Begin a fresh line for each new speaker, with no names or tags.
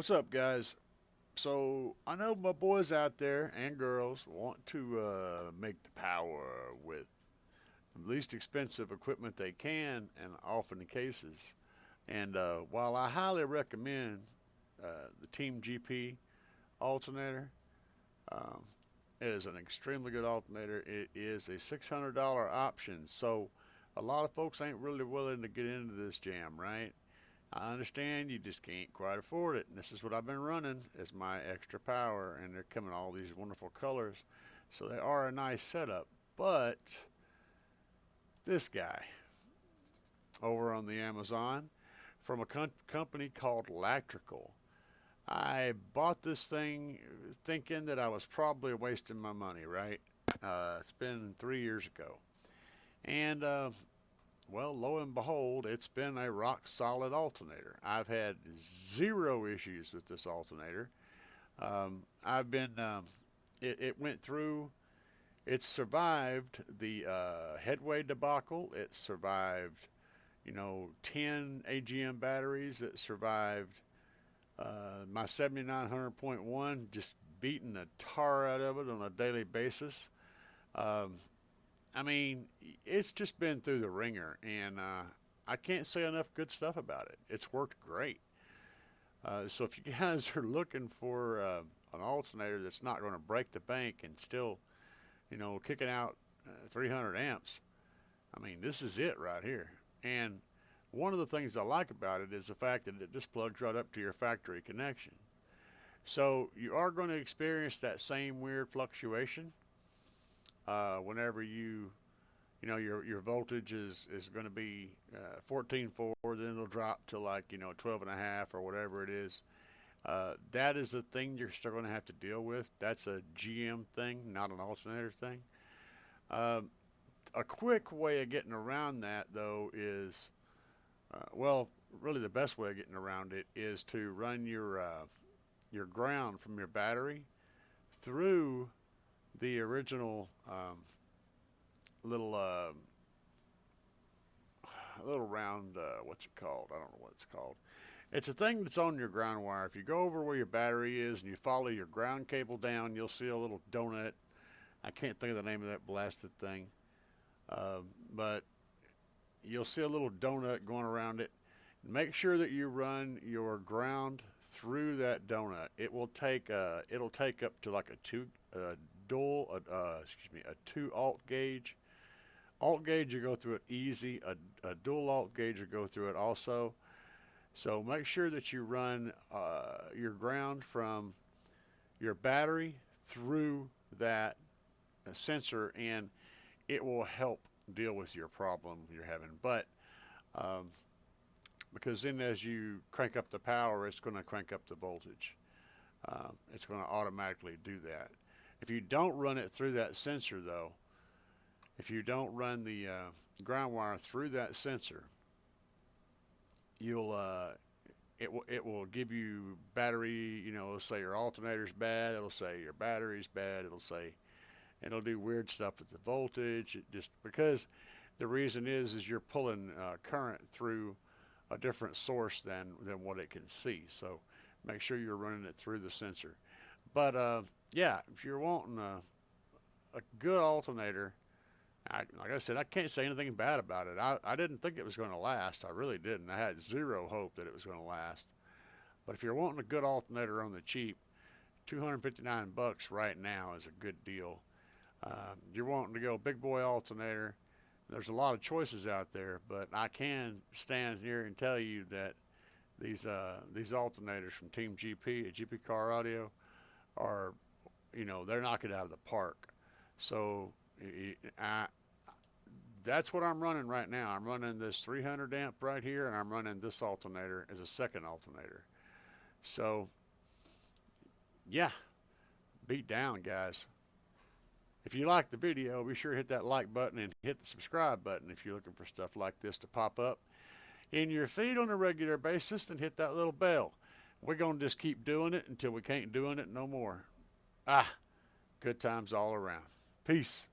What's up, guys? So I know my boys out there and girls want to make the power with the least expensive equipment they can, and often the cases. And while I highly recommend the Team GP alternator, um, it is an extremely good alternator. It is a $600 option, so a lot of folks ain't really willing to get into this jam, right? I understand you just can't quite afford it. And this is what I've been running as my extra power, and they're coming all these wonderful colors. So they are a nice setup. But this guy over on the Amazon from a company called Electrical. I bought this thing thinking that I was probably wasting my money, right? It's been 3 years ago. And well, lo and behold, it's been a rock solid alternator. I've had zero issues with this alternator. I've been, it went through, it survived the headway debacle. It survived, 10 AGM batteries. It survived my 7900.1, just beating the tar out of it on a daily basis. Um, I mean, it's just been through the ringer, and I can't say enough good stuff about it. It's worked great. So if you guys are looking for an alternator that's not going to break the bank and still, kicking out 300 amps, I mean, this is it right here. And one of the things I like about it is the fact that it just plugs right up to your factory connection. So you are going to experience that same weird fluctuation whenever your voltage is going to be 14.4, then it'll drop to 12 and a half or whatever it is. That is a thing you're still going to have to deal with. That's a GM thing, not an alternator thing. Um, a quick way of getting around that, though, is well, really the best way of getting around it is to run your ground from your battery through the original little little round, what's it called? I don't know what it's called. It's a thing that's on your ground wire. If you go over where your battery is and you follow your ground cable down, you'll see a little donut. I can't think of the name of that blasted thing, but you'll see a little donut going around it. Make sure that you run your ground through that donut. It'll take up to like a a two alt gauge. Alt gauge, you go through it easy. A dual alt gauge, you go through it also. So make sure that you run your ground from your battery through that sensor, and it will help deal with your problem you're having. But because then as you crank up the power, it's going to crank up the voltage. It's going to automatically do that. If you don't run it through that sensor, though, if you don't run the ground wire through that sensor, you'll it will give you battery. It'll say your alternator's bad. It'll say your battery's bad. It'll do weird stuff with the voltage. It just because the reason is you're pulling current through a different source than what it can see. So make sure you're running it through the sensor. But yeah, if you're wanting a good alternator, like I said, I can't say anything bad about it. I didn't think it was going to last. I really didn't. I had zero hope that it was going to last. But if you're wanting a good alternator on the cheap, $259 right now is a good deal. You're wanting to go big boy alternator. There's a lot of choices out there, but I can stand here and tell you that these alternators from Team GP at GP Car Audio are, they're knocking it out of the park. So that's what I'm running right now. I'm running this 300 amp right here, and I'm running this alternator as a second alternator. So yeah, beat down, guys. If you like the video, be sure to hit that like button and hit the subscribe button if you're looking for stuff like this to pop up in your feed on a regular basis, and hit that little bell. We're going to just keep doing it until we can't doing it no more. Good times all around. Peace.